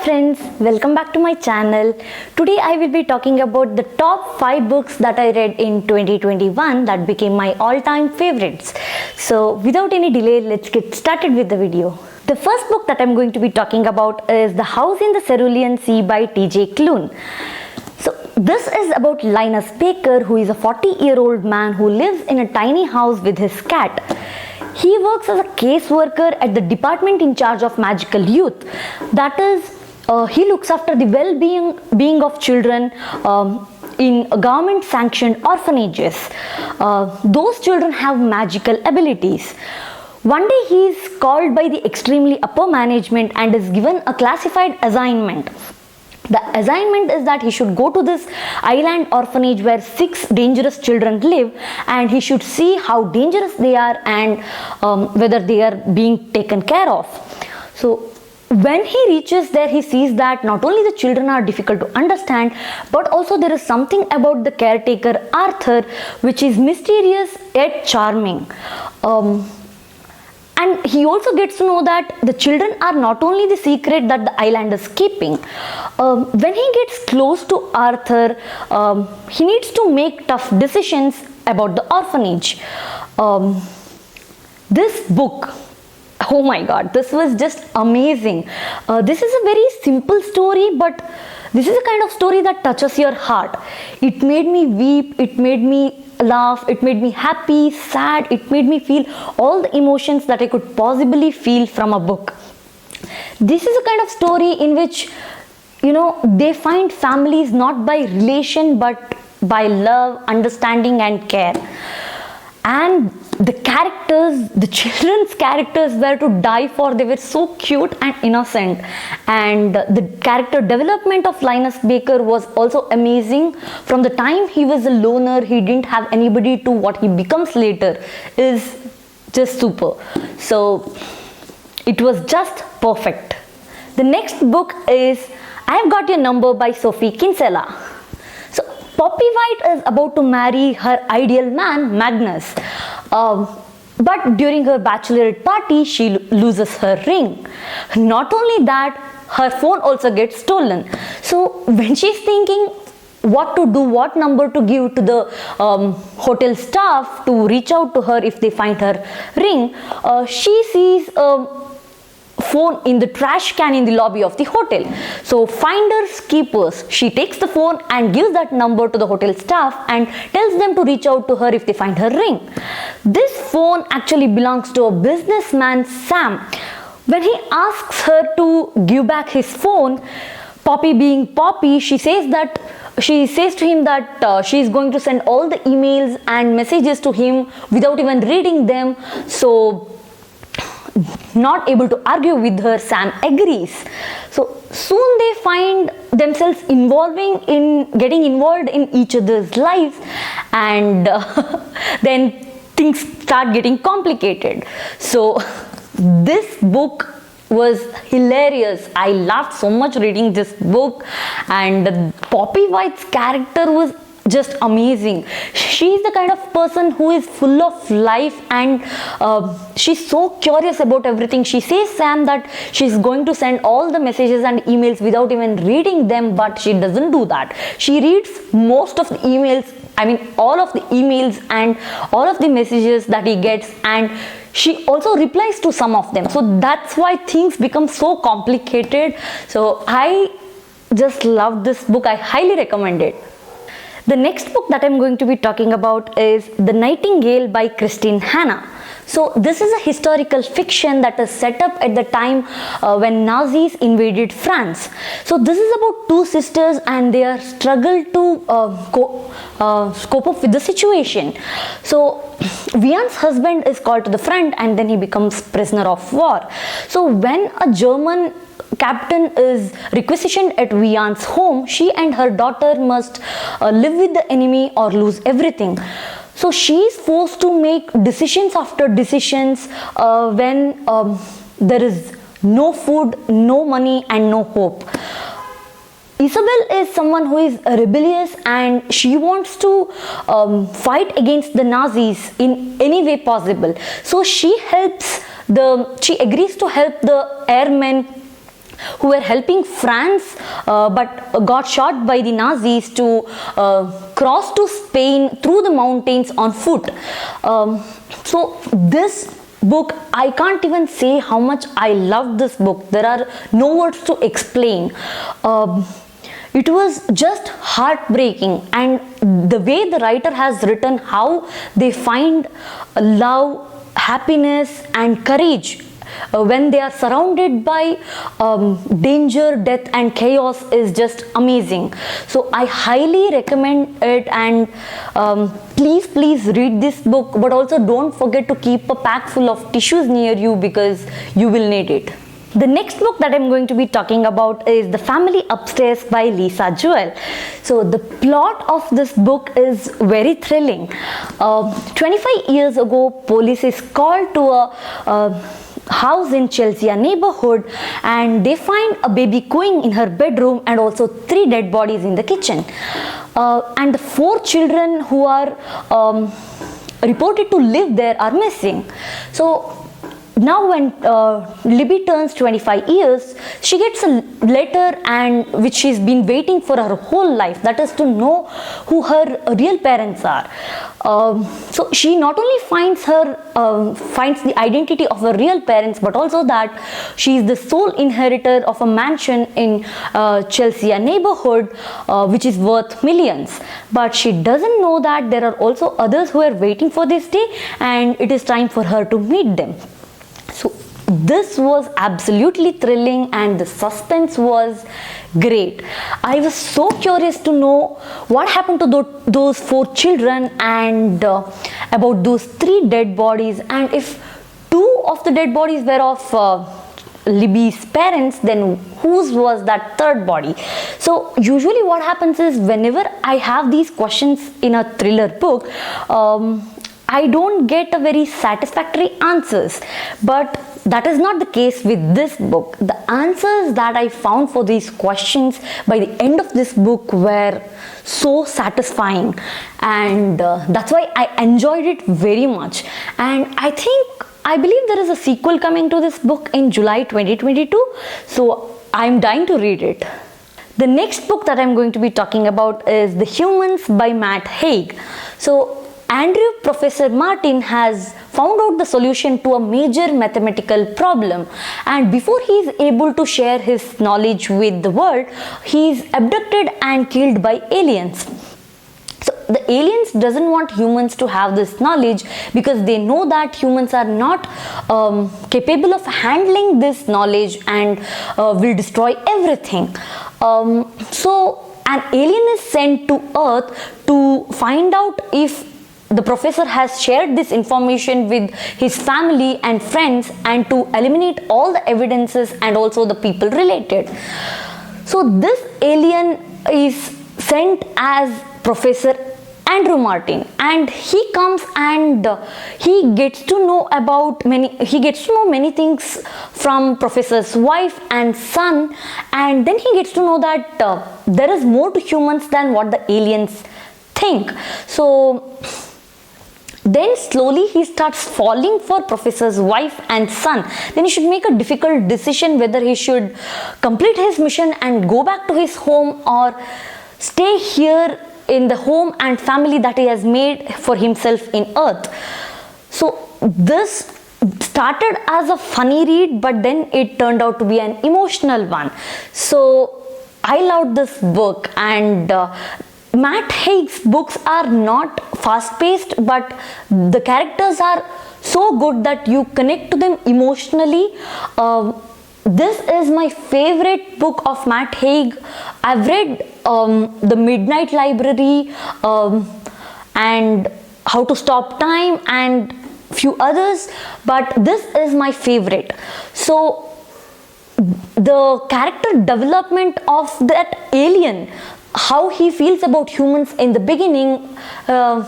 friends, welcome back to my channel. Today I will be talking about the top 5 books that I read in 2021 that became my all-time favorites. So without any delay, let's get started with the video. The first book that I'm going to be talking about is The House in the Cerulean Sea by T.J. Klune. So this is about Linus Baker, who is a 40-year-old man who lives in a tiny house with his cat. He works as a caseworker at the department in charge of magical youth. That is, he looks after the well-being of children in government-sanctioned orphanages. Those children have magical abilities. One day he is called by the extremely upper management and is given a classified assignment. The assignment is that he should go to this island orphanage where 6 dangerous children live, and he should see how dangerous they are and whether they are being taken care of. So when he reaches there, he sees that not only the children are difficult to understand, but also there is something about the caretaker Arthur which is mysterious yet charming. And he also gets to know that the children are not only the secret that the island is keeping. When he gets close to Arthur, he needs to make tough decisions about the orphanage. This book, oh my god, this was just amazing. This is a very simple story, but this is a kind of story that touches your heart. It made me weep, it made me laugh, it made me happy, sad, it made me feel all the emotions that I could possibly feel from a book. This is a kind of story in which, they find families not by relation but by love, understanding and care. And the characters, the children's characters were to die for. They were so cute and innocent, and the character development of Linus Baker was also amazing. From the time he was a loner, he didn't have anybody, to what he becomes later is just super. So it was just perfect. The next book is I've Got Your Number by Sophie Kinsella. So Poppy White is about to marry her ideal man, Magnus. But during her bachelorette party, she loses her ring. Not only that, her phone also gets stolen. So when she's thinking what to do, what number to give to the hotel staff to reach out to her if they find her ring, she sees a phone in the trash can in the lobby of the hotel. So finders keepers, she takes the phone and gives that number to the hotel staff and tells them to reach out to her if they find her ring. This phone actually belongs to a businessman, Sam. When he asks her to give back his phone, Poppy being Poppy, she says to him that she is going to send all the emails and messages to him without even reading them. So not able to argue with her, Sam agrees. So soon they find themselves getting involved in each other's lives, and then things start getting complicated. So this book was hilarious. I laughed so much reading this book, and Poppy White's character was just amazing. She's the kind of person who is full of life, and she's so curious about everything. She says Sam that she's going to send all the messages and emails without even reading them, but she doesn't do that. She reads most of the emails, all of the emails and all of the messages that he gets, and she also replies to some of them. So that's why things become so complicated. So I just love this book. I highly recommend it. The next book that I'm going to be talking about is The Nightingale by Christine Hanna. So this is a historical fiction that is set up at the time when Nazis invaded France. So this is about 2 sisters and their struggle to cope up with the situation. So Vian's husband is called to the front and then he becomes prisoner of war. So when a German captain is requisitioned at Vian's home, she and her daughter must live with the enemy or lose everything. So she is forced to make decisions after decisions when there is no food, no money and no hope. Isabel is someone who is rebellious and she wants to fight against the Nazis in any way possible. So she agrees to help the airmen who were helping France but got shot by the Nazis to cross to Spain through the mountains on foot. So this book, I can't even say how much I loved this book. There are no words to explain. It was just heartbreaking, and the way the writer has written how they find love, happiness and courage when they are surrounded by danger, death and chaos is just amazing. So I highly recommend it, and please read this book, but also don't forget to keep a pack full of tissues near you because you will need it. The next book that I'm going to be talking about is The Family Upstairs by Lisa Jewell. So the plot of this book is very thrilling. 25 years ago, police is called to a house in Chelsea neighborhood, and they find a baby cooing in her bedroom and also 3 dead bodies in the kitchen. And the 4 children who are reported to live there are missing. So now when Libby turns 25 years, she gets a letter and which she's been waiting for her whole life, that is to know who her real parents are. So she not only finds the identity of her real parents, but also that she is the sole inheritor of a mansion in Chelsea neighborhood which is worth millions. But she doesn't know that there are also others who are waiting for this day, and it is time for her to meet them. So this was absolutely thrilling, and the suspense was great. I was so curious to know what happened to those 4 children and about those 3 dead bodies, and if 2 of the dead bodies were of Libby's parents, then whose was that 3rd body? So usually what happens is, whenever I have these questions in a thriller book, I don't get a very satisfactory answers, but that is not the case with this book. The answers that I found for these questions by the end of this book were so satisfying, and that's why I enjoyed it very much. And I believe there is a sequel coming to this book in July 2022, so I'm dying to read it. The next book that I'm going to be talking about is The Humans by Matt Haig. So Andrew Professor Martin has found out the solution to a major mathematical problem, and before he is able to share his knowledge with the world, he is abducted and killed by aliens. So the aliens doesn't want humans to have this knowledge because they know that humans are not capable of handling this knowledge and will destroy everything. So an alien is sent to Earth to find out if the professor has shared this information with his family and friends, and to eliminate all the evidences and also the people related. So this alien is sent as Professor Andrew Martin, and he comes and he gets to know many things from professor's wife and son, and then he gets to know that there is more to humans than what the aliens think. So then slowly he starts falling for professor's wife and son. Then he should make a difficult decision whether he should complete his mission and go back to his home, or stay here in the home and family that he has made for himself in Earth. So this started as a funny read, but then it turned out to be an emotional one. So I loved this book, and Matt Haig's books are not fast-paced, but the characters are so good that you connect to them emotionally. This is my favorite book of Matt Haig. I've read The Midnight Library and How to Stop Time and few others, but this is my favorite. So the character development of that alien, how he feels about humans in the beginning,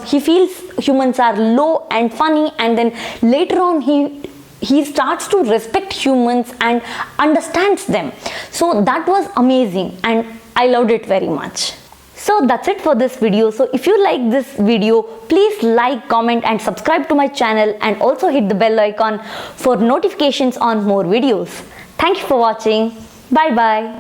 he feels humans are low and funny, and then later on he starts to respect humans and understands them. So that was amazing, and I loved it very much. So that's it for this video. So if you like this video, please like, comment and subscribe to my channel, and also hit the bell icon for notifications on more videos. Thank you for watching. Bye bye.